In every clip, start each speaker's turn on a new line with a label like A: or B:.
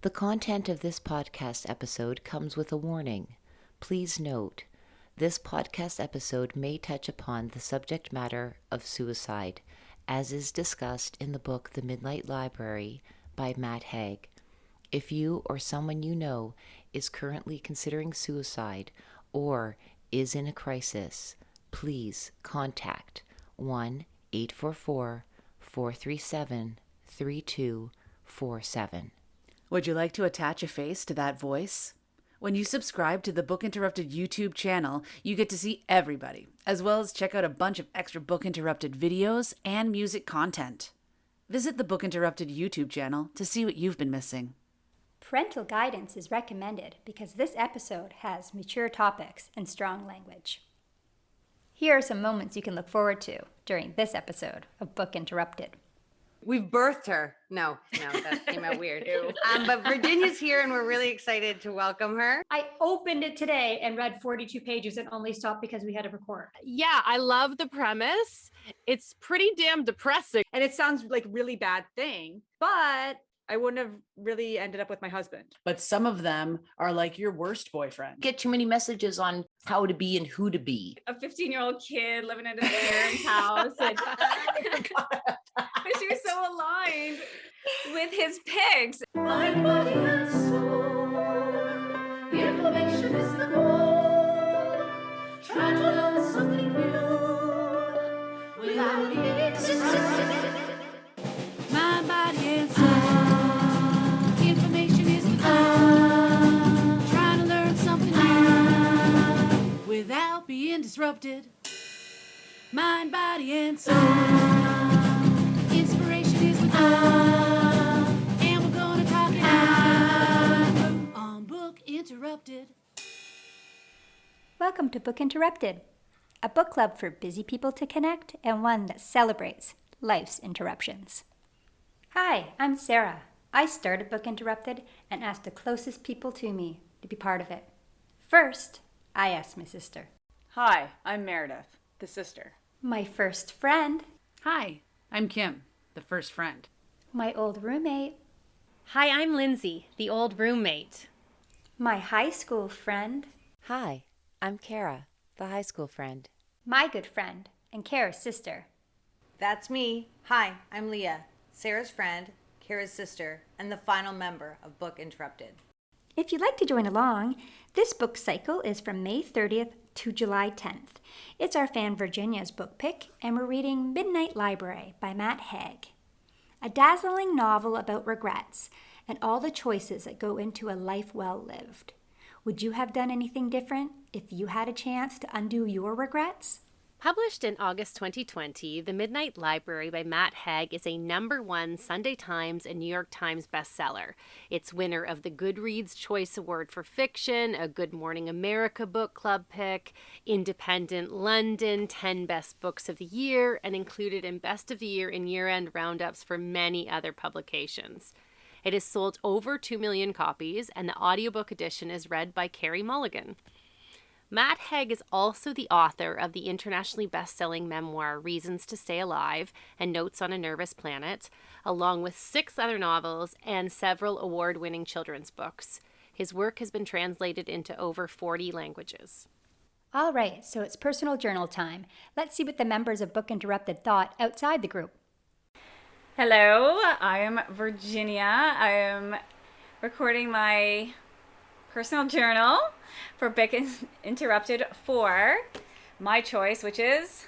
A: The content of this podcast episode comes with a warning. Please note, this podcast episode may touch upon the subject matter of suicide, as is discussed in the book The Midnight Library by Matt Haig. If you or someone you know is currently considering suicide or is in a crisis, please contact 1-844-437-3247.
B: Would you like to attach a face to that voice? When you subscribe to the Book Interrupted YouTube channel, you get to see everybody, as well as check out a bunch of extra Book Interrupted videos and music content. Visit the Book Interrupted YouTube channel to see what you've been missing.
C: Parental guidance is recommended because this episode has mature topics and strong language. Here are some moments you can look forward to during this episode of Book Interrupted.
D: We've birthed her. No, that came out weird. But Virginia's here and we're really excited to welcome her.
E: I opened it today and read 42 pages and only stopped because we had to record.
F: Yeah, I love the premise. It's pretty damn depressing.
G: And it sounds like a really bad thing, but I wouldn't have really ended up with my husband.
B: But some of them are like your worst boyfriend.
A: Get too many messages on how to be and who to be.
E: A 15-year-old kid living in his parents' house. And but she was so aligned with his pigs.
H: Mind, body, and soul. Information is the goal. Try to learn something new without being distracted.
B: Mind, body, and soul. Information is the goal. Trying to learn something new without being disrupted. Mind, body, and soul. Inspiration is the goal. And we're gonna talk it out on Book Interrupted.
C: Welcome to Book Interrupted, a book club for busy people to connect and one that celebrates life's interruptions. Hi, I'm Sarah. I started Book Interrupted and asked the closest people to me to be part of it. First, I asked my sister.
G: Hi, I'm Meredith, the sister.
C: My first friend.
B: Hi, I'm Kim, the first friend.
C: My old roommate.
I: Hi, I'm Lindsay, the old roommate.
C: My high school friend.
A: Hi, I'm Kara, the high school friend.
C: My good friend and Kara's sister.
D: That's me. Hi, I'm Leah, Sarah's friend, Kara's sister, and the final member of Book Interrupted.
C: If you'd like to join along, this book cycle is from May 30th to July 10th. It's our fan Virginia's book pick, and we're reading Midnight Library by Matt Haig. A dazzling novel about regrets and all the choices that go into a life well lived. Would you have done anything different if you had a chance to undo your regrets?
I: Published in August 2020, The Midnight Library by Matt Haig is a #1 Sunday Times and New York Times bestseller. It's winner of the Goodreads Choice Award for Fiction, a Good Morning America Book Club pick, Independent London 10 Best Books of the Year, and included in Best of the Year and year-end roundups for many other publications. It has sold over 2 million copies, and the audiobook edition is read by Carrie Mulligan. Matt Haig is also the author of the internationally best-selling memoir Reasons to Stay Alive and Notes on a Nervous Planet, along with 6 other novels and several award-winning children's books. His work has been translated into over 40 languages.
C: All right, so it's personal journal time. Let's see what the members of Book Interrupted thought outside the group.
E: Hello, I am Virginia. I am recording my personal journal for Book Interrupted for my choice, which is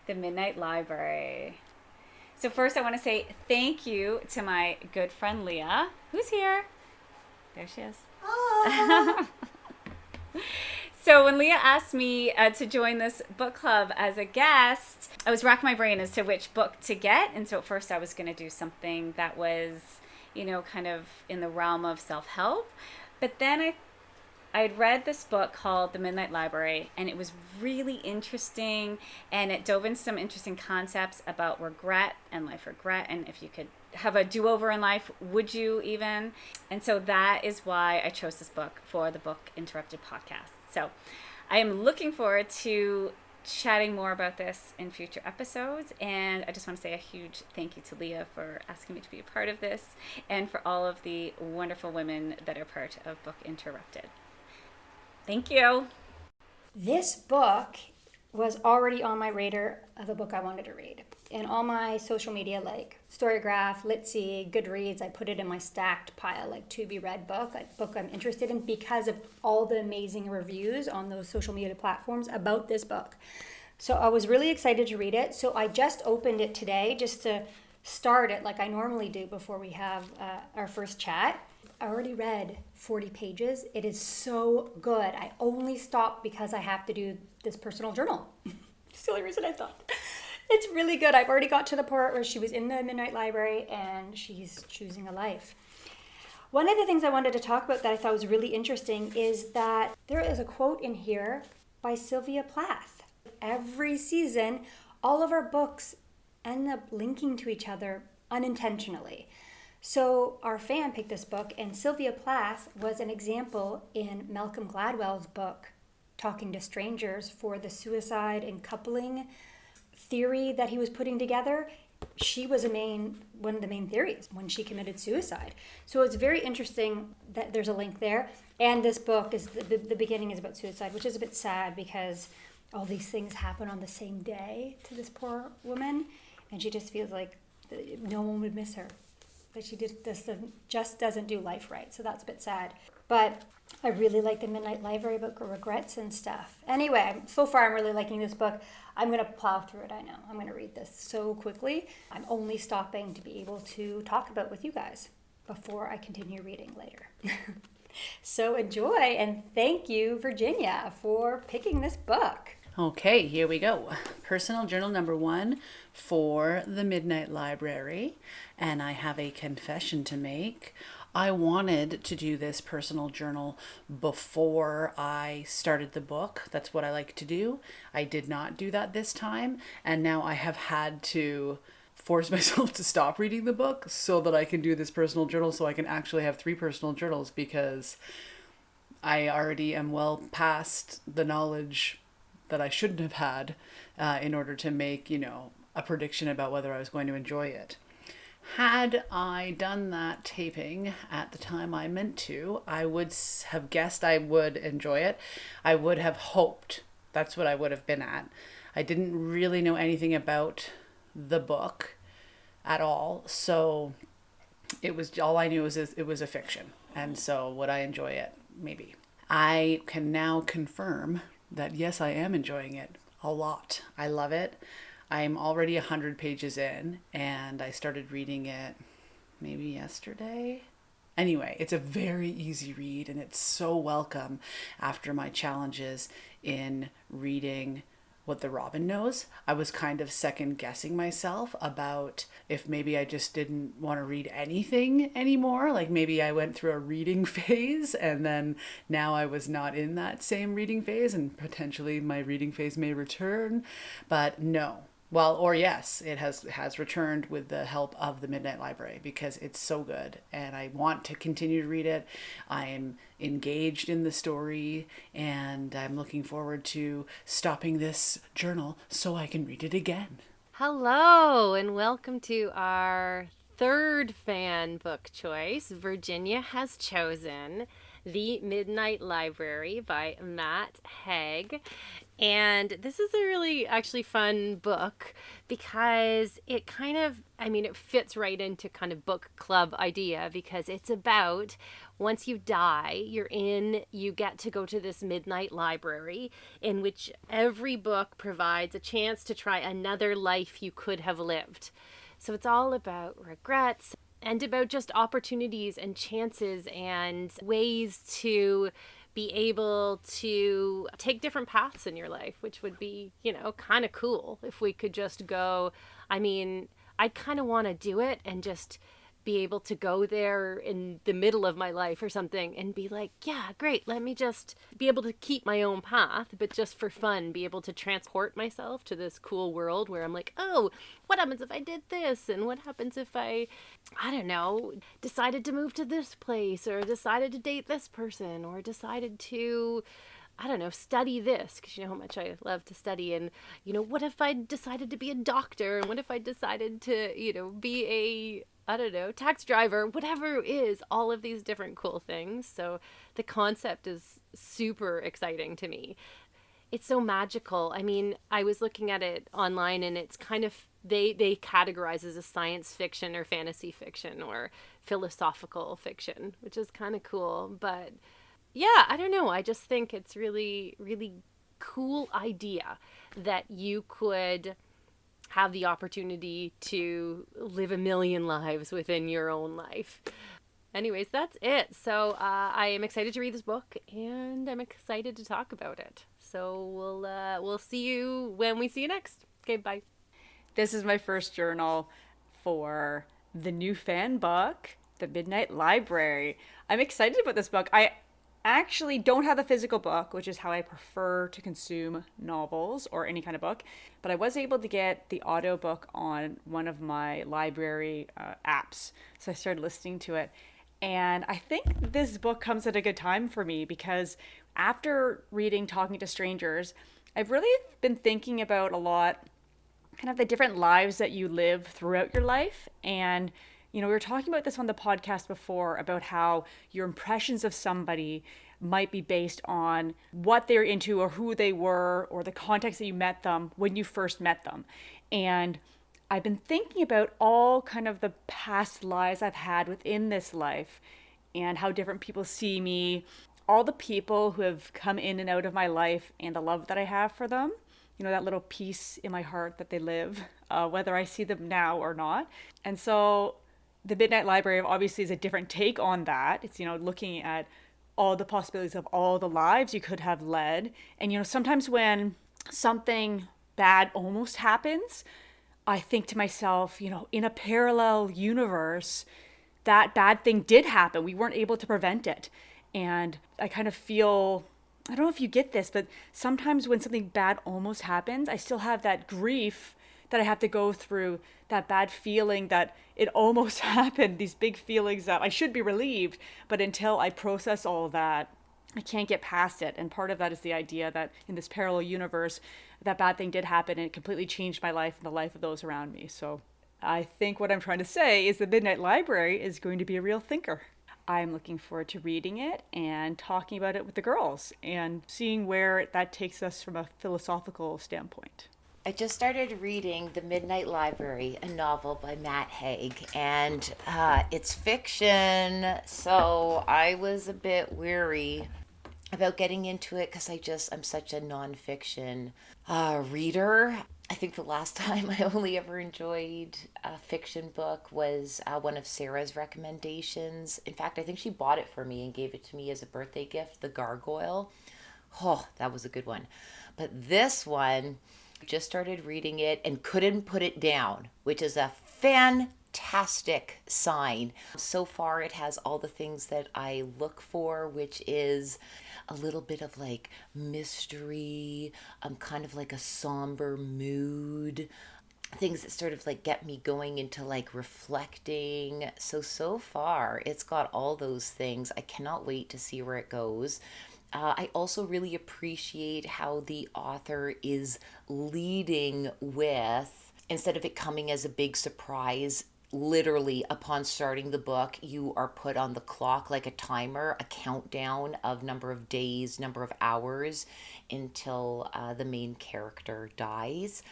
E: The Midnight Library. So first I want to say thank you to my good friend Leah, who's here. There she is. So when Leah asked me to join this book club as a guest, I was racking my brain as to which book to get. And so at first I was going to do something that was, kind of in the realm of self-help. But then I'd read this book called The Midnight Library, and it was really interesting, and it dove into some interesting concepts about regret and life regret, and if you could have a do-over in life, would you even? And so that is why I chose this book for the Book Interrupted podcast. So I am looking forward to chatting more about this in future episodes. And I just want to say a huge thank you to Leah for asking me to be a part of this, and for all of the wonderful women that are part of Book Interrupted. Thank you.
C: This book was already on my radar of a book I wanted to read. In all my social media, like Storygraph, Litsy, Goodreads, I put it in my stacked pile, like to be read book, a book I'm interested in, because of all the amazing reviews on those social media platforms about this book. So I was really excited to read it. So I just opened it today just to start it like I normally do before we have our first chat. I already read 40 pages. It is so good. I only stopped because I have to do this personal journal. It's the only reason I stopped. It's really good. I've already got to the part where she was in the Midnight Library and she's choosing a life. One of the things I wanted to talk about that I thought was really interesting is that there is a quote in here by Sylvia Plath. Every season, all of our books end up linking to each other unintentionally. So our fan picked this book, and Sylvia Plath was an example in Malcolm Gladwell's book, Talking to Strangers, for the suicide and coupling theory that he was putting together. She was one of the main theories when she committed suicide. So it's very interesting that there's a link there. And this book is the beginning is about suicide, which is a bit sad because all these things happen on the same day to this poor woman, and she just feels like no one would miss her. But she just doesn't do life right. So that's a bit sad. But I really like the Midnight Library about regrets and stuff. Anyway, so far I'm really liking this book. I'm going to plow through it, I know. I'm going to read this so quickly. I'm only stopping to be able to talk about it with you guys before I continue reading later. So enjoy, and thank you, Virginia, for picking this book.
B: Okay, here we go. Personal journal number 1 for the Midnight Library. And I have a confession to make. I wanted to do this personal journal before I started the book. That's what I like to do. I did not do that this time. And now I have had to force myself to stop reading the book so that I can do this personal journal, so I can actually have 3 personal journals, because I already am well past the knowledge that I shouldn't have had in order to make, a prediction about whether I was going to enjoy it. Had I done that taping at the time I meant to, I would have guessed I would enjoy it. I would have hoped. That's what I would have been at. I didn't really know anything about the book at all, so it was all I knew was it was a fiction. And so would I enjoy it? Maybe. I can now confirm that yes, I am enjoying it a lot. I love it. I'm already 100 pages in, and I started reading it maybe yesterday. Anyway, it's a very easy read, and it's so welcome after my challenges in reading What the Robin Knows. I was kind of second guessing myself about if maybe I just didn't want to read anything anymore. Like maybe I went through a reading phase and then now I was not in that same reading phase, and potentially my reading phase may return. But no. Well, or yes, it has returned with the help of the Midnight Library, because it's so good and I want to continue to read it. I am engaged in the story and I'm looking forward to stopping this journal so I can read it again.
I: Hello, and welcome to our third fan book choice. Virginia has chosen The Midnight Library by Matt Haig. And this is a really actually fun book because it kind of, it fits right into kind of book club idea, because it's about once you die, you get to go to this midnight library in which every book provides a chance to try another life you could have lived. So it's all about regrets and about just opportunities and chances and ways to be able to take different paths in your life, which would be, kind of cool if we could just go. I kind of want to do it and just be able to go there in the middle of my life or something and be like, yeah, great, let me just be able to keep my own path, but just for fun, be able to transport myself to this cool world where I'm like, oh, what happens if I did this? And what happens if I don't know, decided to move to this place, or decided to date this person, or decided to I don't know, study this, because you know how much I love to study. And, you know, what if I decided to be a doctor? And what if I decided to, you know, be I don't know, tax driver, whatever it is, all of these different cool things. So the concept is super exciting to me. It's so magical. I mean, I was looking at it online and it's kind of, they categorize as a science fiction or fantasy fiction or philosophical fiction, which is kind of cool. But yeah, I don't know. I just think it's really, really cool idea that you could have the opportunity to live a million lives within your own life. Anyways, that's it. So I am excited to read this book, and I'm excited to talk about it. So we'll see you when we see you next. Okay, bye.
G: This is my first journal for the new fan book, The Midnight Library. I'm excited about this book. I actually don't have the physical book, which is how I prefer to consume novels or any kind of book, but I was able to get the audiobook on one of my library apps. So I started listening to it. And I think this book comes at a good time for me because after reading Talking to Strangers, I've really been thinking about a lot kind of the different lives that you live throughout your life. And, you know, we were talking about this on the podcast before about how your impressions of somebody might be based on what they're into or who they were or the context that you met them when you first met them. And I've been thinking about all kind of the past lives I've had within this life and how different people see me, all the people who have come in and out of my life and the love that I have for them. You know, that little piece in my heart that they live, whether I see them now or not. And so the Midnight Library obviously is a different take on that. It's, you know, looking at all the possibilities of all the lives you could have led. And, you know, sometimes when something bad almost happens, I think to myself, you know, in a parallel universe, that bad thing did happen. We weren't able to prevent it. And I kind of feel, I don't know if you get this, but sometimes when something bad almost happens, I still have that grief that I have to go through, that bad feeling that it almost happened, these big feelings that I should be relieved, but until I process all of that, I can't get past it. And part of that is the idea that in this parallel universe, that bad thing did happen and it completely changed my life and the life of those around me. So I think what I'm trying to say is the Midnight Library is going to be a real thinker. I'm looking forward to reading it and talking about it with the girls and seeing where that takes us from a philosophical standpoint.
A: I just started reading The Midnight Library, a novel by Matt Haig, and it's fiction, so I was a bit weary about getting into it because I'm such a nonfiction reader. I think the last time I only ever enjoyed a fiction book was one of Sarah's recommendations. In fact, I think she bought it for me and gave it to me as a birthday gift, The Gargoyle. Oh, that was a good one. But this one, just started reading it and couldn't put it down, which is a fantastic sign. So far, it has all the things that I look for, which is a little bit of like mystery, kind of like a somber mood, things that sort of like get me going into like reflecting. So far, it's got all those things. I cannot wait to see where it goes. I also really appreciate how the author is leading with, instead of it coming as a big surprise, literally upon starting the book, you are put on the clock like a timer, a countdown of number of days, number of hours until the main character dies.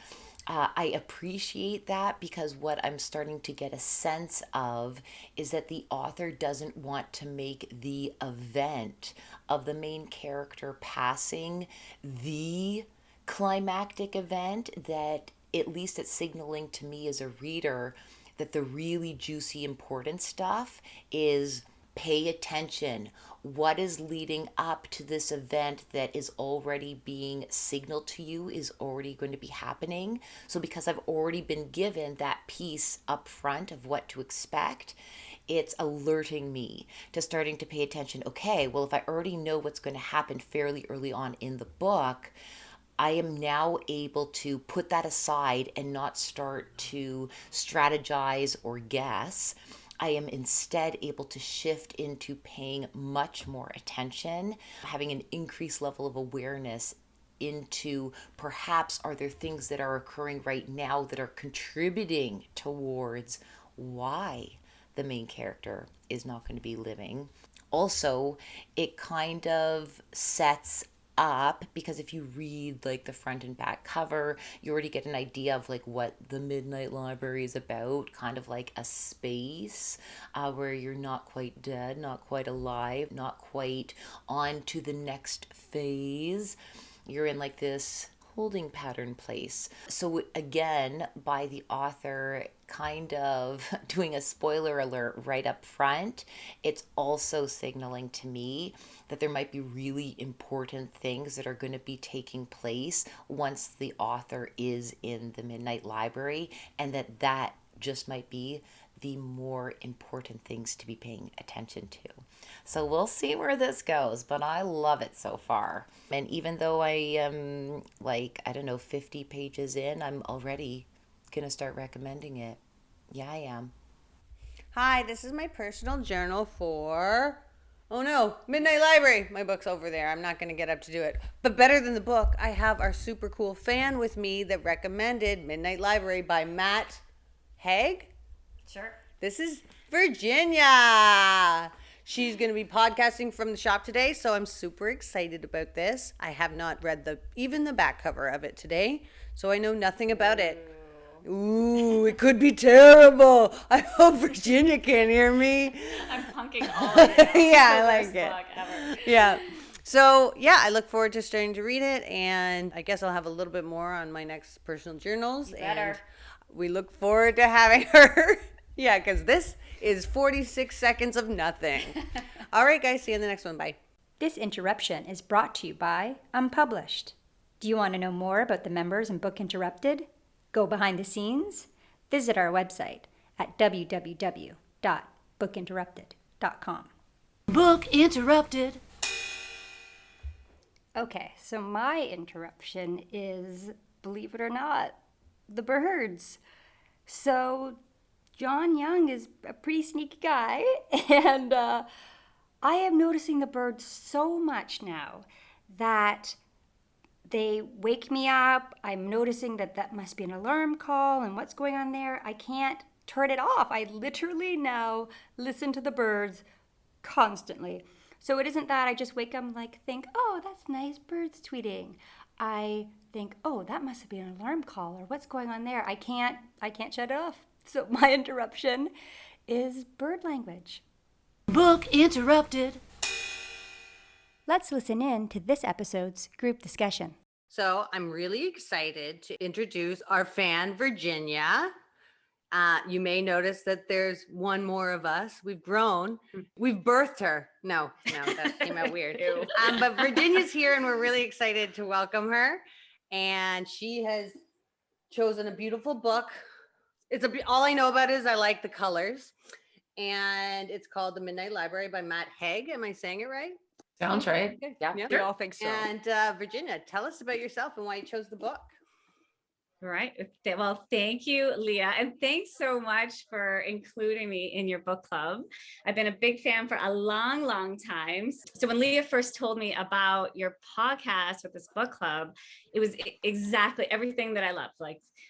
A: I appreciate that because what I'm starting to get a sense of is that the author doesn't want to make the event of the main character passing the climactic event, that at least it's signaling to me as a reader that the really juicy, important stuff is pay attention. What is leading up to this event that is already being signaled to you is already going to be happening. So because I've already been given that piece up front of what to expect, it's alerting me to starting to pay attention. Okay, well, if I already know what's going to happen fairly early on in the book, I am now able to put that aside and not start to strategize or guess. I am instead able to shift into paying much more attention, having an increased level of awareness into perhaps are there things that are occurring right now that are contributing towards why the main character is not going to be living. Also, it kind of sets up, because if you read like the front and back cover, you already get an idea of like what the Midnight Library is about, kind of like a space where you're not quite dead, not quite alive, not quite on to the next phase. You're in like this holding pattern place. So again, by the author kind of doing a spoiler alert right up front, it's also signaling to me that there might be really important things that are going to be taking place once the author is in the Midnight Library, and that just might be the more important things to be paying attention to. So we'll see where this goes, but I love it so far. And even though I am 50 pages in, I'm already gonna start recommending it. Yeah, I am.
D: Hi, this is my personal journal for, oh no, Midnight Library. My book's over there. I'm not going to get up to do it. But better than the book, I have our super cool fan with me that recommended Midnight Library by Matt Haig.
E: Sure.
D: This is Virginia. She's going to be podcasting from the shop today, so I'm super excited about this. I have not read even the back cover of it today, so I know nothing about it. Ooh, it could be terrible. I hope Virginia can't hear me.
E: I'm punking all of it.
D: Yeah, I like
E: the
D: it.
E: worst book ever.
D: Yeah. So, yeah, I look forward to starting to read it, and I guess I'll have a little bit more on my next personal journals.
E: You better.
D: And we look forward to having her. Yeah, because this is 46 seconds of nothing. All right, guys, see you in the next one. Bye.
C: This interruption is brought to you by Unpublished. Do you want to know more about the members in Book Interrupted? Go behind the scenes? Visit our website at www.bookinterrupted.com.
B: Book interrupted.
C: Okay, so my interruption is, believe it or not, the birds. So John Young is a pretty sneaky guy, and I am noticing the birds so much now that they wake me up. I'm noticing that must be an alarm call, and what's going on there? I can't turn it off. I literally now listen to the birds constantly. So it isn't that I just wake up and think, oh, that's nice, birds tweeting. I think, oh, that must be an alarm call, or what's going on there? I can't shut it off. So my interruption is bird language.
B: Book interrupted.
C: Let's listen in to this episode's group discussion.
D: So I'm really excited to introduce our fan, Virginia. You may notice that there's one more of us. We've grown. We've birthed her. No, that came out weird. But Virginia's here, and we're really excited to welcome her. And she has chosen a beautiful book. All I know about it is I like the colors. And it's called The Midnight Library by Matt Haig. Am I saying it right?
F: Sounds right.
G: Yeah, we all think so.
D: And Virginia, tell us about yourself and why you chose the book.
E: Right. Well, thank you, Leah. And thanks so much for including me in your book club. I've been a big fan for a long, long time. So when Leah first told me about your podcast with this book club, it was exactly everything that I love.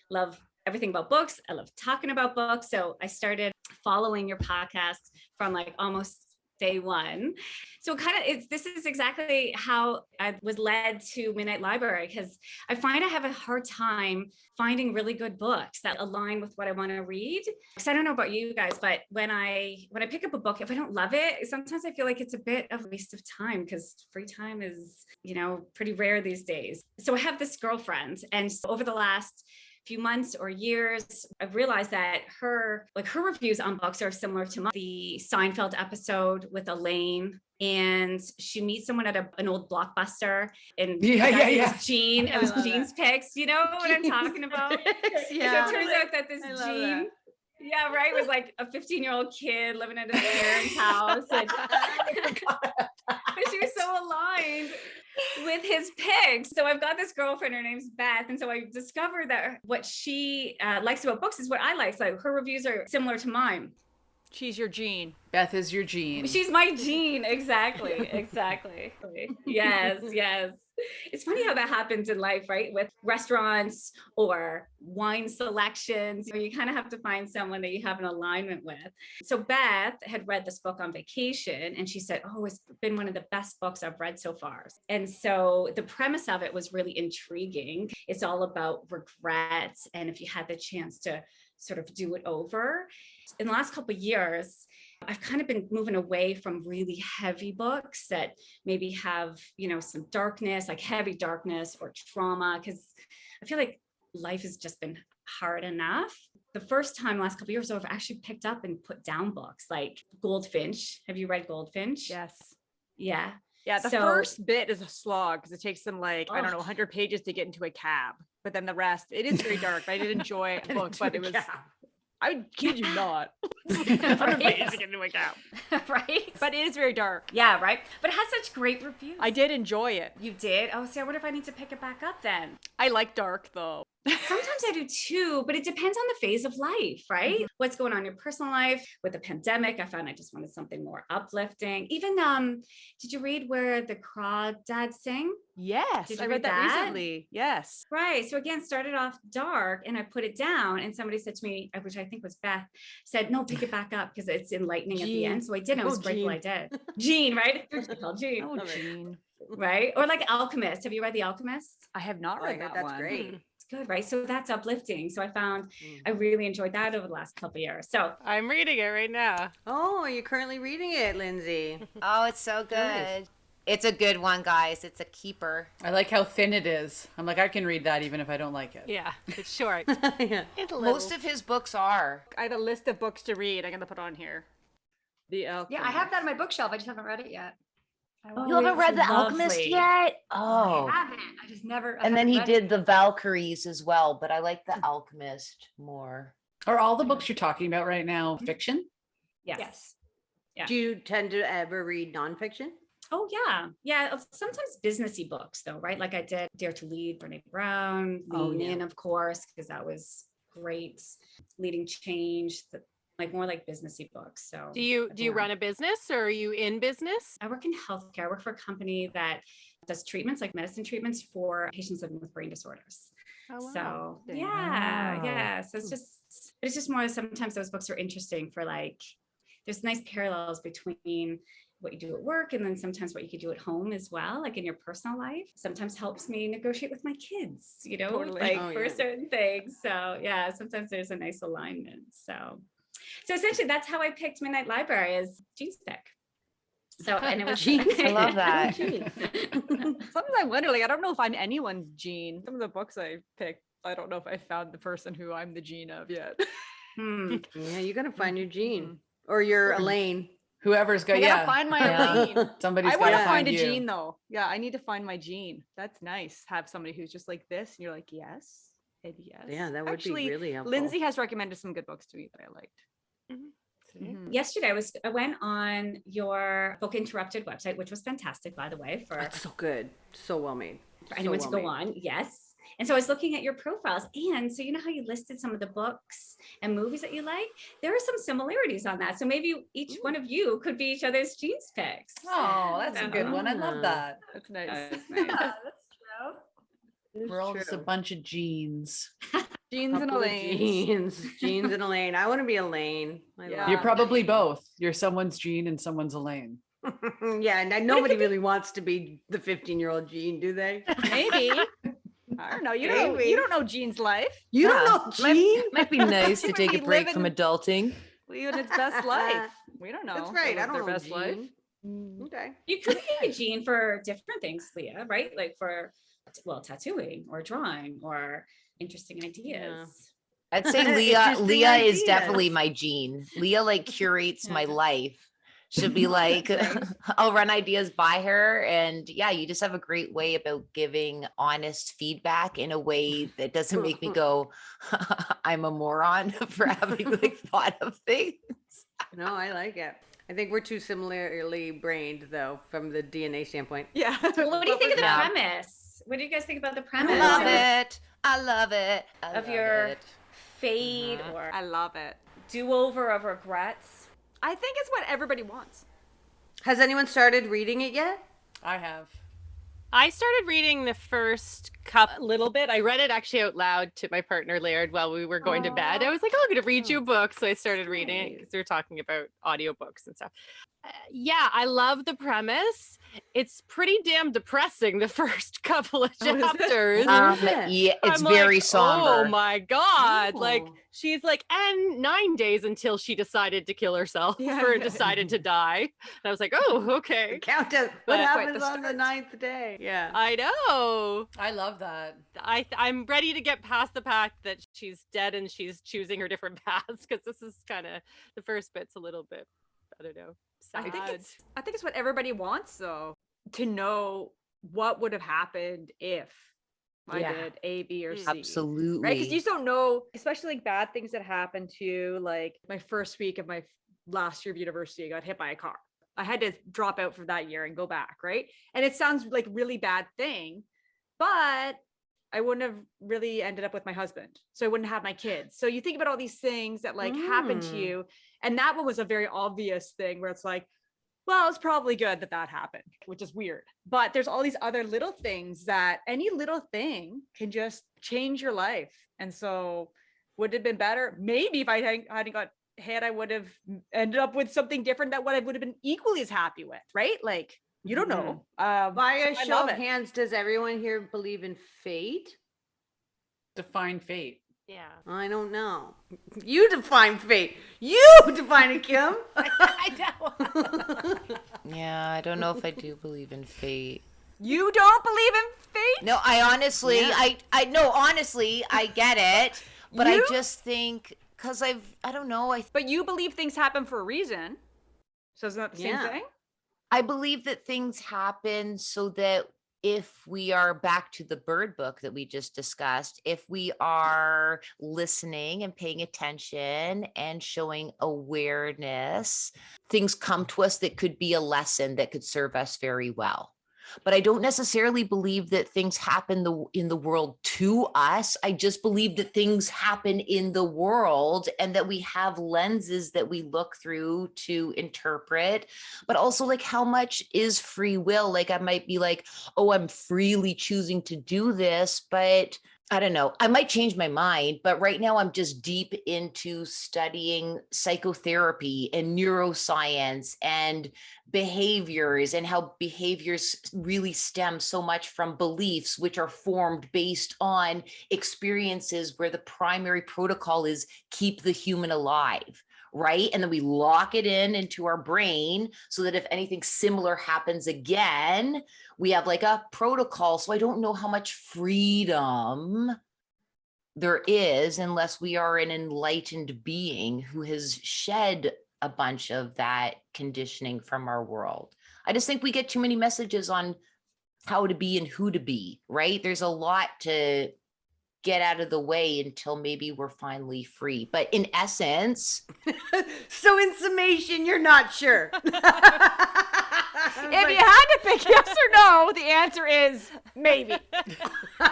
E: Love everything about books. I love talking about books. So I started following your podcast from almost day one. So this is exactly how I was led to Midnight Library, because I find I have a hard time finding really good books that align with what I want to read. Because I don't know about you guys, but when I pick up a book, if I don't love it, sometimes I feel like it's a bit of a waste of time, because free time is, pretty rare these days. So I have this girlfriend, and over the last few months or years, I've realized that her reviews on books are similar to mine. The Seinfeld episode with Elaine, and she meets someone at an old Blockbuster, and it was Jean. It was Jean's picks. You know what I'm talking about?
D: Yeah.
E: So it turns out that this Jean, yeah, right, was a 15-year-old kid living at his parents' house, and but she was so aligned with his picks. So I've got this girlfriend, her name's Beth. And so I discovered that what she likes about books is what I like. So her reviews are similar to mine.
G: She's your Jean.
B: Beth is your Jean.
E: She's my Jean. Exactly. Exactly. Yes. Yes. It's funny how that happens in life, right? With restaurants or wine selections, you kind of have to find someone that you have an alignment with. So Beth had read this book on vacation and she said, oh, it's been one of the best books I've read so far. And so the premise of it was really intriguing. It's all about regrets. And if you had the chance to sort of do it over. In the last couple of years, I've kind of been moving away from really heavy books that maybe have, some darkness, like heavy darkness or trauma, because I feel like life has just been hard enough. The first time, last couple of years, I've actually picked up and put down books like Goldfinch. Have you read Goldfinch?
G: Yes.
E: Yeah.
G: Yeah, the first bit is a slog because it takes them 100 pages to get into a cab. But then the rest, it is very dark. I did enjoy a book, but it was, I would kid you not. 100 pages to get into a cab.
E: Right?
G: But it is very dark.
E: Yeah, right? But it has such great reviews.
G: I did enjoy it.
E: You did? Oh, see, I wonder if I need to pick it back up then.
G: I like dark though.
E: Sometimes I do too, but it depends on the phase of life, right? Mm-hmm. What's going on in your personal life? With the pandemic, I found I just wanted something more uplifting. Even, did you read Where the Crawdads Sing?
G: Yes, I read that recently. Yes.
E: Right. So again, started off dark and I put it down and somebody said to me, which I think was Beth, said, no, pick it back up because it's enlightening at the end. So I did. I was grateful I did. Jean, right? It's called Jean.
G: Oh, Jean.
E: Right? Or like Alchemist. Have you read The Alchemist?
G: I have not read that
D: that's
G: one.
D: Great.
E: Good, right? So that's uplifting. So I found I really enjoyed that over the last couple of years. So
I: I'm reading it right now.
D: Oh, are you currently reading it, Lindsay?
A: Oh, it's so good. Nice. It's a good one, guys. It's a keeper.
B: I like how thin it is. I'm like, I can read that even if I don't like it.
I: Yeah, it's short.
D: Yeah.
A: Most of his books are.
G: I have a list of books to read. I'm going to put on here.
C: Yeah, I have that on my bookshelf. I just haven't read it yet.
A: You haven't read The Alchemist yet? Oh.
C: I haven't. I just never.
A: And then he did The Valkyries as well, but I like The Alchemist more.
B: Are all the books you're talking about right now fiction?
E: yes. Yeah.
D: Do you tend to ever read nonfiction?
E: Oh, yeah. Yeah. Sometimes businessy books, though, right? Like I did Dare to Lead, Brene Brown, Lean In, of course, because that was great. Leading Change, like more like businessy books. So
I: do you run a business or are you in business?
E: I work in healthcare. I work for a company that does treatments, like medicine treatments for patients living with brain disorders. Oh, wow. So yeah. So it's just more, sometimes those books are interesting for there's nice parallels between what you do at work and then sometimes what you could do at home as well, like in your personal life. Sometimes helps me negotiate with my kids, totally. For certain things. So yeah, sometimes there's a nice alignment. So essentially that's how I picked Midnight Library as Jean's pick. So, and it was
A: I love that.
G: Sometimes I wonder, I don't know if I'm anyone's Jean. Some of the books I picked, I don't know if I found the person who I'm the Jean of yet.
D: Yeah, you got to find your Jean or your Elaine.
B: Whoever's got,
G: I gotta find my Elaine.
B: Somebody's
G: I want to
B: gotta
G: find a
B: you.
G: Jean though. Yeah, I need to find my Jean. That's nice. Have somebody who's just like this, and you're like, yes, and yes.
D: Yeah, that would be really helpful.
G: Lindsay has recommended some good books to me that I liked.
E: Yesterday I went on your Book Interrupted website, which was fantastic, by the way.
D: It's so good, so well made.
E: For anyone to go on, yes. And so I was looking at your profiles, and so you know how you listed some of the books and movies that you like? There are some similarities on that. So maybe each one of you could be each other's Jean's picks.
B: Oh, that's a good one. I love that.
G: That's nice.
E: That's nice.
C: That's true.
B: We're all just a bunch of Jeans.
G: Jeans and Elaine.
D: Jeans and Elaine. I want to be Elaine.
B: You're probably both. You're someone's Jean and someone's Elaine.
D: Yeah, and nobody really wants to be the 15-year-old Jean, do they?
G: Maybe. I don't know. You don't know Jean's life.
D: You don't know Jean?
A: Might be nice to take a break from adulting.
G: Living its best life. We don't know.
D: That's right. I don't know
G: best
D: Jean.
G: life.
D: Okay.
E: You could be a Jean for different things, Leah, right? Like for, tattooing or drawing or interesting ideas. Yeah.
A: I'd say Leah is definitely my Jean. Leah curates my life. She'll be like, I'll run ideas by her. And yeah, you just have a great way about giving honest feedback in a way that doesn't make me go, I'm a moron for having thought of things.
D: No, I like it. I think we're too similarly brained though, from the DNA standpoint.
G: Yeah.
E: Well, what do you think of the premise? What do you guys think about the premise?
A: I love it.
E: Of your fade or
G: I love it.
E: do-over of regrets.
G: I think it's what everybody wants.
D: Has anyone started reading it yet?
G: I have.
I: I started reading the first couple little bit. I read it actually out loud to my partner Laird while we were going to bed. I was like, oh, I'm going to read you a book. So I started reading it because we were talking about audiobooks and stuff. Yeah, I love the premise. It's pretty damn depressing, the first couple of chapters.
A: Yeah, it's
I: I'm
A: very
I: like,
A: somber.
I: oh my God.
D: Oh.
I: Like, she's like, and 9 days until she decided to kill herself or decided to die. And I was like, oh, okay.
D: Countdown.
I: But-
D: What happens on the 9th day? Yeah.
I: I know.
G: I love that.
I: I'm ready to get past the fact that she's dead and she's choosing her different paths, because this is kind of, the first bit's a little bit, I don't know, sad.
G: I think it's what everybody wants, though, to know what would have happened if I did A, B, or C.
A: Absolutely.
G: Right? Because you just don't know, especially like bad things that happen to you. Like my first week of my last year of university, I got hit by a car. I had to drop out for that year and go back, right? And it sounds like a really bad thing, but I wouldn't have really ended up with my husband. So I wouldn't have my kids. So you think about all these things that like happen to you. And that one was a very obvious thing where it's like, well, it's probably good that that happened, which is weird. But there's all these other little things that any little thing can just change your life. And so would it have been better? Maybe if I hadn't got hit, I would have ended up with something different that what I would have been equally as happy with, right? Like, you don't know.
D: By a
G: so I
D: show
G: love
D: of
G: it.
D: hands, does everyone here believe in fate?
B: Define fate.
I: Yeah.
D: I don't know. You define fate. You define it, Kim.
G: I know.
A: Yeah, I don't know if I do believe in fate.
G: You don't believe in fate?
A: No, I honestly, honestly, I get it, but I
G: You?
A: just think, because I don't know,
G: But you believe things happen for a reason. So isn't that the same thing?
A: I believe that things happen so that if we are back to the bird book that we just discussed, if we are listening and paying attention and showing awareness, things come to us that could be a lesson that could serve us very well. But I don't necessarily believe that things happen in the world to us. I just believe that things happen in the world and that we have lenses that we look through to interpret, but also like how much is free will? Like I might be like, oh, I'm freely choosing to do this, but I don't know. I might change my mind, but right now I'm just deep into studying psychotherapy and neuroscience and behaviors and how behaviors really stem so much from beliefs, which are formed based on experiences where the primary protocol is keep the human alive. Right. And then we lock it into our brain so that if anything similar happens again, we have like a protocol. So I don't know how much freedom there is unless we are an enlightened being who has shed a bunch of that conditioning from our world. I just think we get too many messages on how to be and who to be, right? There's a lot to get out of the way until maybe we're finally free. But in essence,
D: So in summation, you're not sure.
G: If you had to pick yes or no, the answer is maybe.
A: the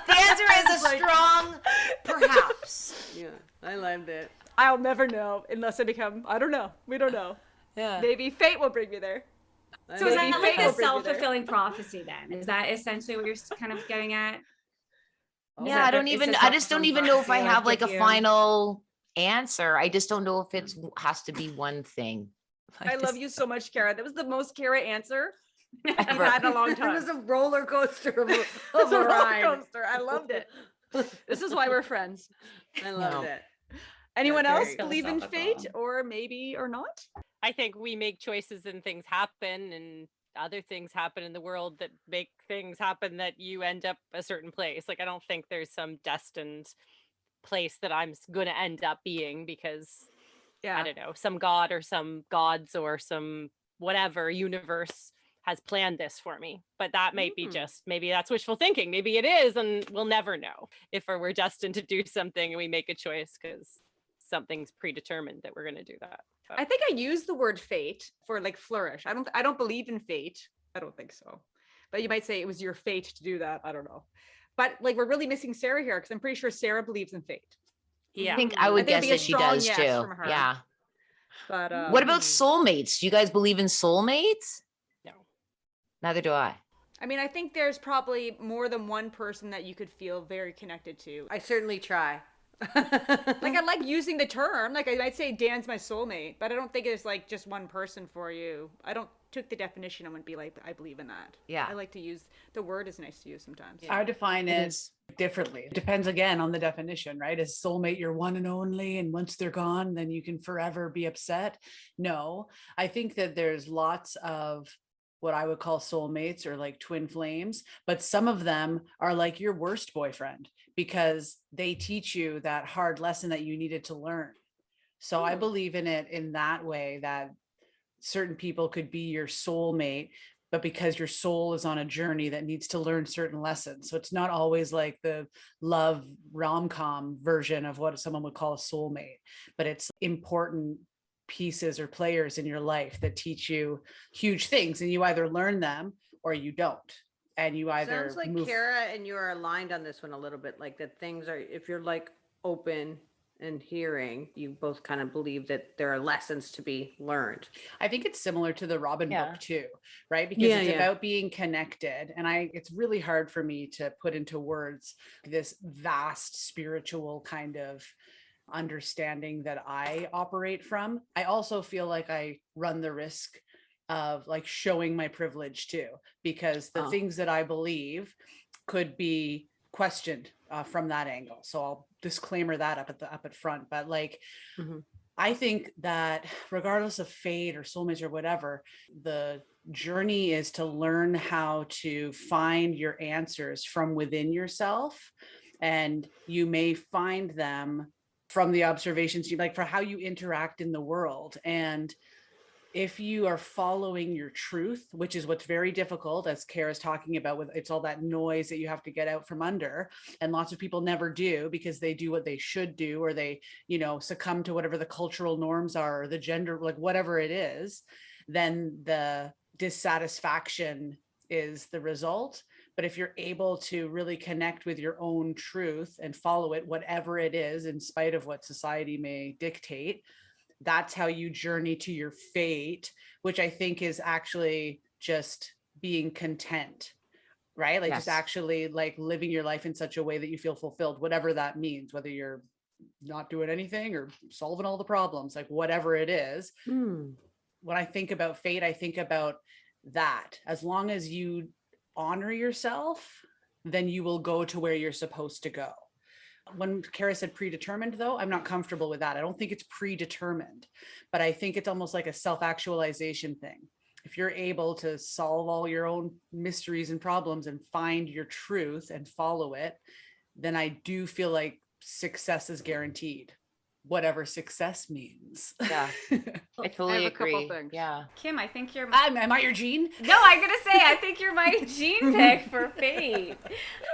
A: answer is a strong perhaps.
D: Yeah, I loved it.
G: I'll never know unless I become, I don't know. We don't know.
A: Yeah.
G: Maybe fate will bring me there.
E: So is
G: Maybe
E: that
G: fate
E: like
G: will
E: a
G: bring me there.
E: self-fulfilling prophecy then? Is that essentially what you're kind of getting at?
A: Yeah, I just don't even know if I have like a final answer. I just don't know if it has to be one thing.
G: I love you so much, Kara. That was the most Kara answer I've
A: Ever.
G: had in a long
D: It was
G: time.
D: a roller coaster of
G: It was
D: a
G: a roller
D: ride.
G: coaster. I loved it. This is why we're friends.
D: I loved
A: No.
D: it.
G: Anyone
D: That's
G: else
D: very
G: believe in
E: philosophical.
G: fate or maybe or not?
I: I think we make choices and things happen, and other things happen in the world that make things happen that you end up a certain place. Like, I don't think there's some destined place that I'm going to end up being because, I don't know, some god or some gods or some whatever universe has planned this for me. But that might be just, maybe that's wishful thinking. Maybe it is, and we'll never know if we're destined to do something and we make a choice because something's predetermined that we're going to do that. But
G: I think I use the word fate for like flourish. I don't believe in fate. I don't think so. But you might say it was your fate to do that. I don't know. But like we're really missing Sarah here because I'm pretty sure Sarah believes in fate.
I: yeah.
A: I think I would
G: I think
A: guess
G: it'd be a
A: that she
G: strong
A: does
G: yes
A: too.
G: from her.
A: Yeah.
G: But
A: What about soulmates? Do you guys believe in soulmates?
F: No.
A: Neither do I.
G: I mean, I think there's probably more than one person that you could feel very connected to.
D: I certainly try.
G: Like, I like using the term. Like, I might say Dan's my soulmate, but I don't think it's like just one person for you. I don't took the definition and would be like, I believe in that.
A: Yeah.
G: I like to use the word is nice to use sometimes.
B: I define it differently. It depends again on the definition, right? Is soulmate your one and only, and once they're gone, then you can forever be upset? No, I think that there's lots of what I would call soulmates or like twin flames, but some of them are like your worst boyfriend because they teach you that hard lesson that you needed to learn. So I believe in it in that way, that certain people could be your soulmate, but because your soul is on a journey that needs to learn certain lessons. So it's not always like the love rom-com version of what someone would call a soulmate, but it's important pieces or players in your life that teach you huge things, and you either learn them or you don't. And you either
D: Sounds like Kara and you are aligned on this one a little bit, like that things are, if you're like open and hearing, you both kind of believe that there are lessons to be learned.
B: I think it's similar to the Robin
A: Yeah.
B: book too, right? Because it's about being connected. And it's really hard for me to put into words this vast spiritual kind of understanding that I operate from. I also feel like I run the risk of like showing my privilege too, because the things that I believe could be questioned from that angle. So I'll disclaimer that up at front. But like, I think that regardless of fate or soulmates or whatever, the journey is to learn how to find your answers from within yourself, and you may find them from the observations you like for how you interact in the world. And if you are following your truth, which is what's very difficult, as Kara's talking about, with it's all that noise that you have to get out from under, and lots of people never do because they do what they should do, or they, succumb to whatever the cultural norms are, or the gender, like whatever it is, then the dissatisfaction is the result. But if you're able to really connect with your own truth and follow it, whatever it is, in spite of what society may dictate, that's how you journey to your fate, which I think is actually just being content, right? Like just actually like living your life in such a way that you feel fulfilled, whatever that means, whether you're not doing anything or solving all the problems, like whatever it is. When I think about fate, I think about that. As long as you honor yourself, then you will go to where you're supposed to go. When Kara said predetermined, though, I'm not comfortable with that. I don't think it's predetermined, but I think it's almost like a self-actualization thing. If you're able to solve all your own mysteries and problems and find your truth and follow it, then I do feel like success is guaranteed, whatever success means.
A: Yeah, I totally
G: have a couple
A: agree.
G: things.
A: Yeah.
E: Kim, I think you're
B: Am I your Jean?
E: No, I'm gonna say I think you're my Jean pick for fate.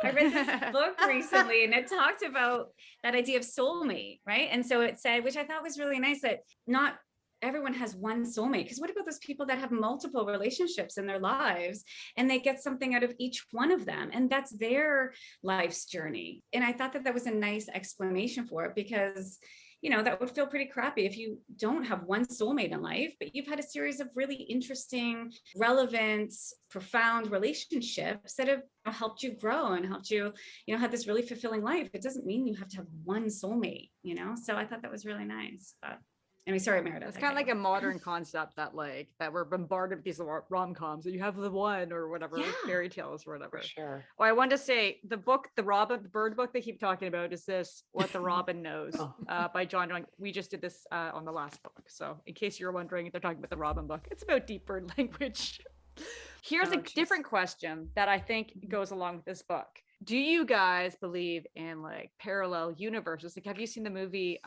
E: I read this book recently and it talked about that idea of soulmate, right? And so it said, which I thought was really nice, that not everyone has one soulmate. Because what about those people that have multiple relationships in their lives and they get something out of each one of them? And that's their life's journey. And I thought that was a nice explanation for it, because that would feel pretty crappy if you don't have one soulmate in life, but you've had a series of really interesting, relevant, profound relationships that have helped you grow and helped you, have this really fulfilling life. It doesn't mean you have to have one soulmate, So I thought that was really nice. But anyway, sorry, Meredith.
G: It's kind of like a modern concept that we're bombarded with these rom-coms, that you have the one or whatever, fairy tales or whatever.
A: For sure.
G: Oh, I wanted to say the book, the bird book they keep talking about is this, What the Robin Knows, by John Young. We just did this on the last book. So in case you're wondering, they're talking about the Robin book. It's about deep bird language. Here's a different question that I think goes along with this book. Do you guys believe in like parallel universes? Like, have you seen the movie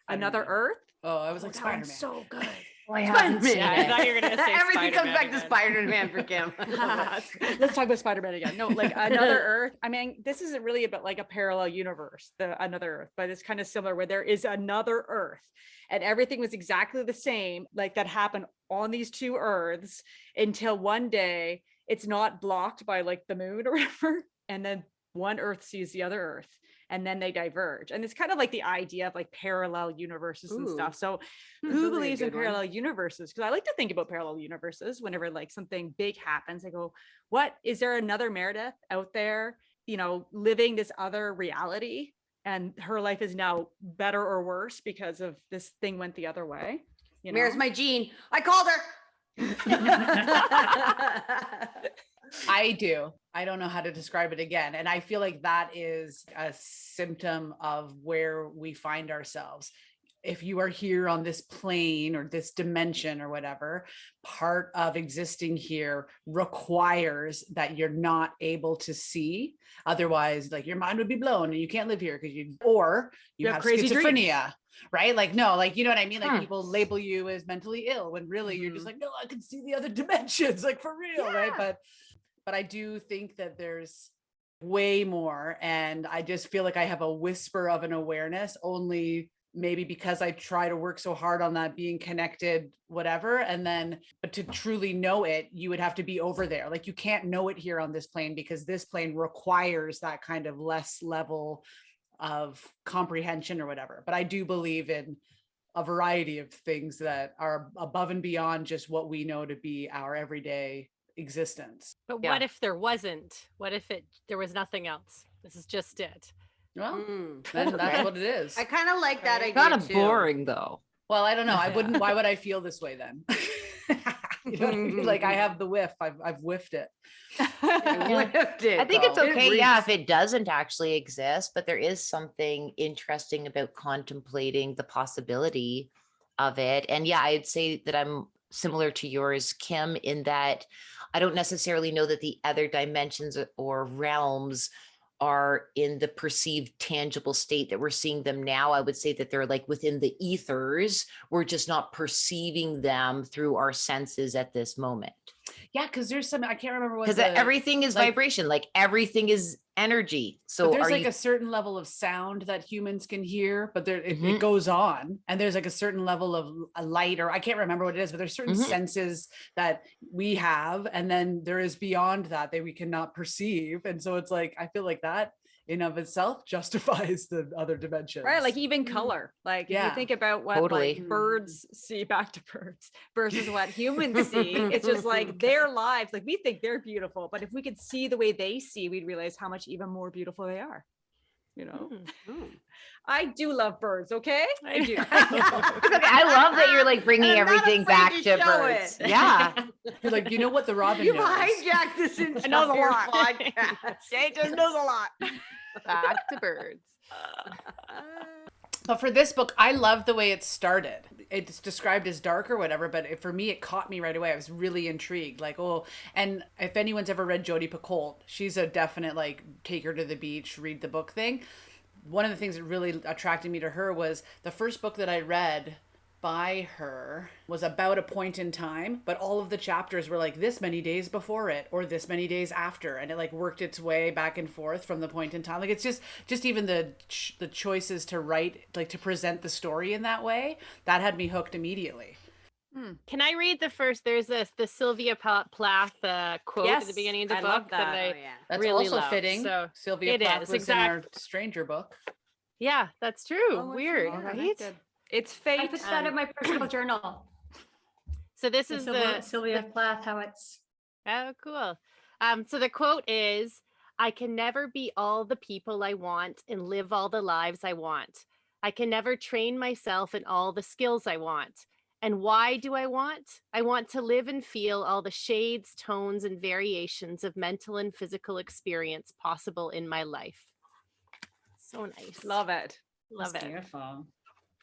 G: Another Earth?
B: Oh, I was like Spider-Man.
G: So good.
D: Spider-Man.
F: Yeah, I thought you were gonna say
D: Everything comes
F: Spider-Man
D: back to
F: again.
D: Spider-Man for Kim.
G: Let's talk about Spider-Man again. No, like Another Earth. I mean, this isn't really about like a parallel universe, the Another Earth, but it's kind of similar where there is another Earth and everything was exactly the same, like that happened on these two Earths until one day it's not blocked by like the moon or whatever. And then one Earth sees the other Earth. and then they diverge. And it's kind of like the idea of like parallel universes and
D: Ooh.
G: stuff. So
D: That's
G: who
D: really a
G: believes in
D: good one.
G: parallel universes? Because I like to think about parallel universes whenever like something big happens. I go, what, is there another Meredith out there, you know, living this other reality? And her life is now better or worse because of this thing went the other way. You know?
D: Mare's my Jean. I called her.
B: I do. I don't know how to describe it again. And I feel like that is a symptom of where we find ourselves. If you are here on this plane or this dimension or whatever, part of existing here requires that you're not able to see. Otherwise, like your mind would be blown and you can't live here because you have
G: crazy
B: schizophrenia, right? Like, no, like, you know what I mean? Like people label you as mentally ill when really you're just
G: Mhm.
B: like, no, I can see the other dimensions, like for real, right? But I do think that there's way more. And I just feel like I have a whisper of an awareness only maybe because I try to work so hard on that being connected, whatever. And then, but to truly know it, you would have to be over there. Like you can't know it here on this plane because this plane requires that kind of less level of comprehension or whatever. But I do believe in a variety of things that are above and beyond just what we know to be our everyday existence.
I: But
D: Yeah.
I: what if there wasn't? What if there was nothing else? This is just it.
B: Well,
D: Mm.
B: then that's what it is.
D: I kind of like that idea
A: Kind of
D: too.
A: boring though.
B: Well, I don't know. I
A: Yeah.
B: wouldn't. Why would I feel this way then? You know what I mean? Like I have the whiff. I've whiffed it.
D: Whiffed it,
A: I think it's
D: though.
A: okay, yeah, if it doesn't actually exist, but there is something interesting about contemplating the possibility of it. And yeah, I'd say that I'm similar to yours, Kim, in that I don't necessarily know that the other dimensions or realms are in the perceived tangible state that we're seeing them now. I would say that they're like within the ethers. We're just not perceiving them through our senses at this moment.
B: Yeah, because there's some. I can't remember what.
A: Because everything is
B: like-
A: vibration, like everything is energy.
B: But
A: So
B: there's
A: are
B: like
A: you
B: a certain level of sound that humans can hear, but there it
A: Mhm.
B: goes on, and there's like a certain level of a light, or I can't remember what it is, but there's certain
A: Mhm.
B: senses that we have, and then there is beyond that we cannot perceive, and so it's like I feel like that in of itself justifies the other dimensions,
G: Right, like even color. Like if
B: Yeah,
G: you think about what
A: totally.
G: like birds see, back to birds versus what humans see, it's just like their lives. Like we think they're beautiful, but if we could see the way they see, we'd realize how much even more beautiful they are. You know, I do love birds. Okay,
I: I do.
A: Okay, I love that you're like bringing
D: And I'm not
A: everything
D: afraid
A: back
D: to
A: to
D: show
A: birds.
D: it.
A: Yeah.
B: you're like, you know what the robin
D: You
B: knows.
D: hijacked this entire
G: knows a lot.
D: podcast.
G: Jay just knows a lot.
I: Back to birds.
B: But for this book, I love the way it started. It's described as dark or whatever, but for me, it caught me right away. I was really intrigued. Like, oh, and if anyone's ever read Jodi Picoult, she's a definite, like, take her to the beach, read the book thing. One of the things that really attracted me to her was the first book that I read by her was about a point in time, but all of the chapters were like this many days before it or this many days after, and it like worked its way back and forth from the point in time. Like it's just even the choices to write, like to present the story in that way, that had me hooked immediately.
I: Can I read the first? There's the Sylvia Plath quote at the
G: Yes,
I: beginning of the
G: I
I: book
G: love that.
I: I
D: Oh, yeah.
B: That's
I: really
B: also
I: love.
B: fitting.
I: So
B: Sylvia
I: it
B: Plath
I: is,
B: was in our Stranger book.
I: yeah, that's true.
D: Oh, it's
I: Weird,
D: all
I: right?
D: connected.
G: It's
C: I
G: fate.
C: put that in my personal journal.
I: So this
C: The
I: is
C: Sylvia Plath, how it's
I: Oh, cool. So the quote is, I can never be all the people I want and live all the lives I want. I can never train myself in all the skills I want. And why do I want? I want to live and feel all the shades, tones, and variations of mental and physical experience possible in my life. So nice.
G: Love it.
I: Love it.
C: beautiful.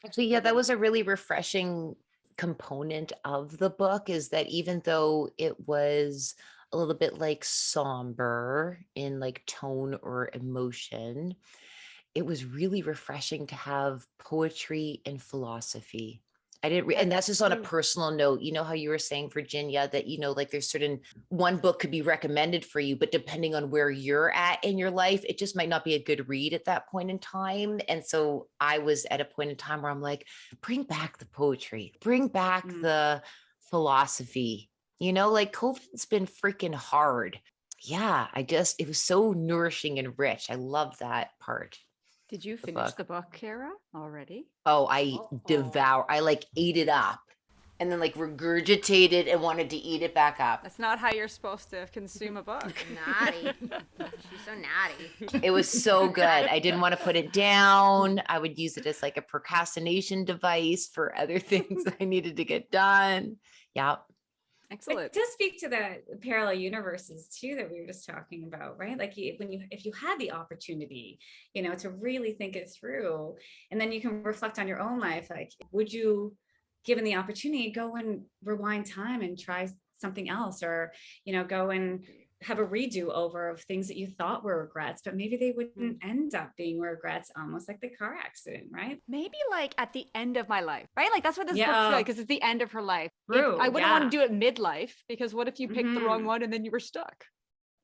A: Actually, yeah, that was a really refreshing component of the book, is that even though it was a little bit like somber in like tone or emotion, it was really refreshing to have poetry and philosophy. I didn't, and that's just on a personal note. You know how you were saying, Virginia, that, you know, like there's certain, one book could be recommended for you, but depending on where you're at in your life, it just might not be a good read at that point in time. And so I was at a point in time where I'm like, bring back the poetry, bring back the philosophy, you know, like COVID's been freaking hard. Yeah, it was so nourishing and rich. I love that part.
G: Did you
A: the
G: finish
A: book.
G: the book, Kara, already?
A: Oh, I ate it up and then like regurgitated and wanted to eat it back up.
G: That's not how you're supposed to consume a book.
D: Naughty. She's so naughty.
A: It was so good. I didn't want to put it down. I would use it as like a procrastination device for other things I needed to get done. Yeah.
G: Excellent.
E: It does speak to the parallel universes too that we were just talking about, right? Like if you had the opportunity, to really think it through, and then you can reflect on your own life. Like, would you, given the opportunity, go and rewind time and try something else, or go and have a redo over of things that you thought were regrets, but maybe they wouldn't end up being regrets, almost like the car accident, right?
G: Maybe like at the end of my life, right? Like that's what this book's like, because it's the end of her life.
E: True,
G: I wouldn't want to do it midlife, because what if you picked the wrong
E: Mhm.
G: one and then you were stuck?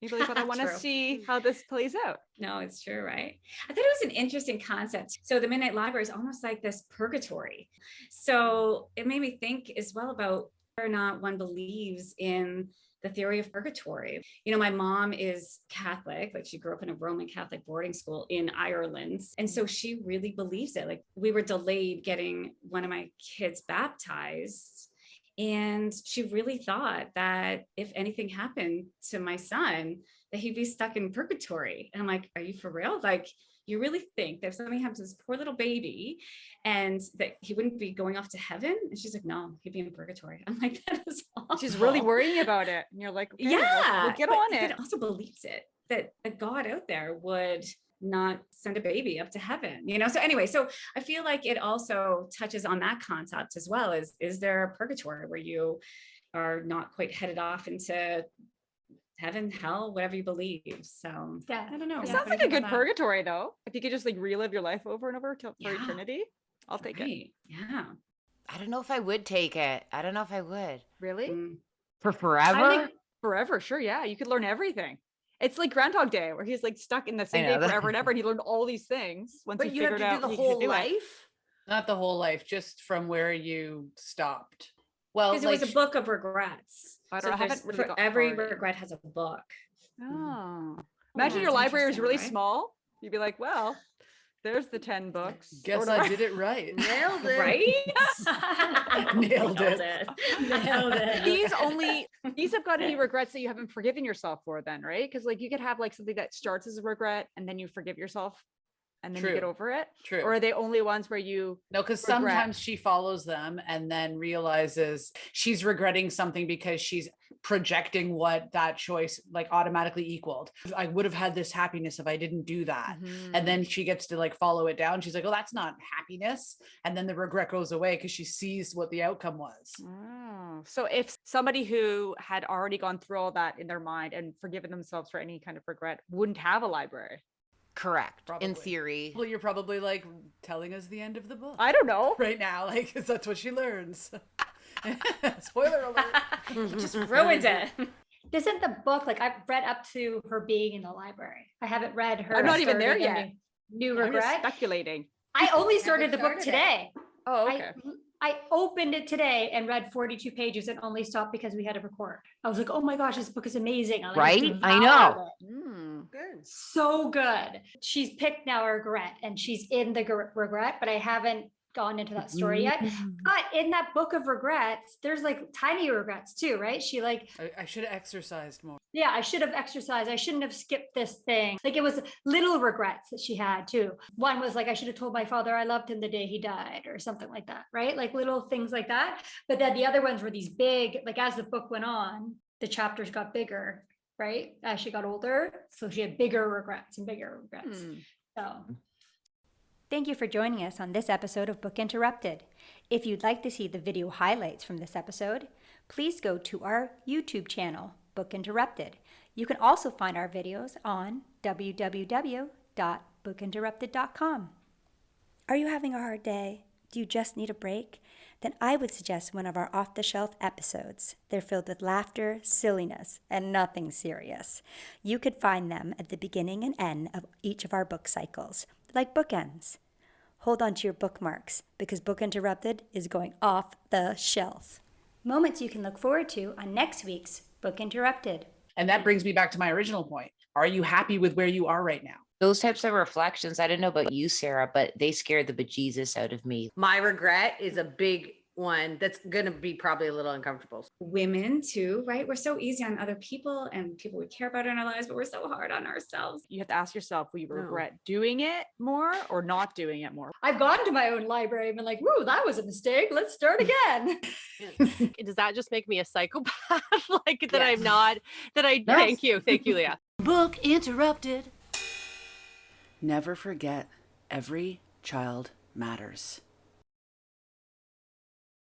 G: You'd be like, but I want to
E: True.
G: see how this plays out.
E: No, it's true, right? I thought it was an interesting concept. So the Midnight Library is almost like this purgatory. So it made me think as well about whether or not one believes in the theory of purgatory. My mom is Catholic, like she grew up in a Roman Catholic boarding school in Ireland. And so she really believes it. Like, we were delayed getting one of my kids baptized. And she really thought that if anything happened to my son, that he'd be stuck in purgatory. And I'm like, are you for real? Like, you really think that if something happened to this poor little baby and that he wouldn't be going off to heaven? And she's like, no, he'd be in purgatory. I'm like, that is awful.
G: She's really worrying about it. And you're like, okay, we'll get on it.
E: It also believes it, that a God out there would not send a baby up to heaven, So anyway, so I feel like it also touches on that concept as well. Is there a purgatory where you are not quite headed off into heaven, hell, whatever you believe? So
C: Yeah.
E: I don't know.
G: It
E: What
G: sounds
E: do
G: like
E: you
G: a
E: think
G: good
E: about that?
G: purgatory, though. If you could just like relive your life over and over for
E: Yeah.
G: eternity, I'll take it.
E: Right. Yeah.
A: I don't know if I would take it. I don't know if I would.
G: Really?
A: For
G: I
A: forever?
G: think forever, sure, yeah. You could learn everything. It's like Groundhog Day, where he's like stuck in the same
A: know
G: day
A: that.
G: forever and ever, and he learned all these things once
D: But
G: he
D: you have
G: figured
D: to do
G: out
D: the
G: he
D: whole
G: could do it.
D: life.
J: Not the whole life, just from where you stopped. Well,
E: Because it was a book of regrets.
G: I
E: So
G: don't know, I haven't
E: there's-
G: really
E: for
G: got
E: every
G: far yet.
E: regret has a book.
G: Oh. Imagine
E: Yeah,
G: your
E: it's
G: library was
E: interesting,
G: really
E: right?
G: small. You'd be like, well, there's the 10 books.
J: guess
G: Or
J: I
G: not.
J: did it right.
D: Nailed it.
E: Right?
J: Nailed it.
C: Nailed it.
G: These have got to be regrets that you haven't forgiven yourself for then, right? Because like you could have like something that starts as a regret and then you forgive yourself and then you get
J: True.
G: over it.
J: True.
G: Or are they only ones where you
J: No, because
G: regret?
J: sometimes she follows them and then realizes she's regretting something because she's projecting what that choice like automatically equaled. I would have had this happiness if I didn't do that. And then she gets to like follow it down. She's like, oh, that's not happiness. And then the regret goes away because she sees what the outcome was.
G: Oh, so if somebody who had already gone through all that in their mind and forgiven themselves for any kind of regret wouldn't have a library.
A: Correct. In
J: Probably.
A: theory.
J: Well, you're probably like telling us the end of the book
G: I don't know.
J: right now, like 'cause that's what she learns. Spoiler alert.
E: Just ruined it.
C: Isn't the book like I've read up to her being in the library? I haven't read her.
G: I'm not even there
C: starting a
G: yet.
C: New
G: I'm just
C: regret.
G: speculating.
C: I only
D: Haven't
C: started the book
D: started it.
C: today.
G: Oh, okay.
C: I opened it today and read 42 pages and only stopped because we had to record. I was like, oh my gosh, this book is amazing. I, like,
A: Right?
C: just
A: I
C: devoured
A: know.
C: it.
D: Good.
C: So good. She's picked now a regret and she's in the regret, but I haven't gone into that story yet. But in that book of regrets, there's like tiny regrets too, right? She like,
J: I should have exercised more.
C: yeah, I should have exercised. I shouldn't have skipped this thing. Like it was little regrets that she had too. One was like, I should have told my father I loved him the day he died or something like that, right? Like little things like that. But then the other ones were these big, like as the book went on, the chapters got bigger, right? As she got older. So she had bigger regrets and bigger regrets. So thank you for joining us on this episode of Book Interrupted. If you'd like to see the video highlights from this episode, please go to our YouTube channel, Book Interrupted. You can also find our videos on www.bookinterrupted.com. Are you having a hard day? Do you just need a break? Then I would suggest one of our off-the-shelf episodes. They're filled with laughter, silliness, and nothing serious. You could find them at the beginning and end of each of our book cycles, like bookends. Hold on to your bookmarks because Book Interrupted is going off the shelf. Moments you can look forward to on next week's Book Interrupted.
J: And that brings me back to my original point. Are you happy with where you are right now?
A: Those types of reflections, I don't know about you, Sarah, but they scared the bejesus out of me.
D: My regret is a big one that's going to be probably a little uncomfortable.
K: Women too, right? We're so easy on other people and people we care about in our lives, but we're so hard on ourselves.
G: You have to ask yourself, will you regret doing it more or not doing it more?
K: I've gone to my own library and been like, woo, that was a mistake. Let's start again.
F: Does that just make me a psychopath? Like that I'm not, that I, thank you, Leah.
B: Book interrupted. Never forget, every child matters.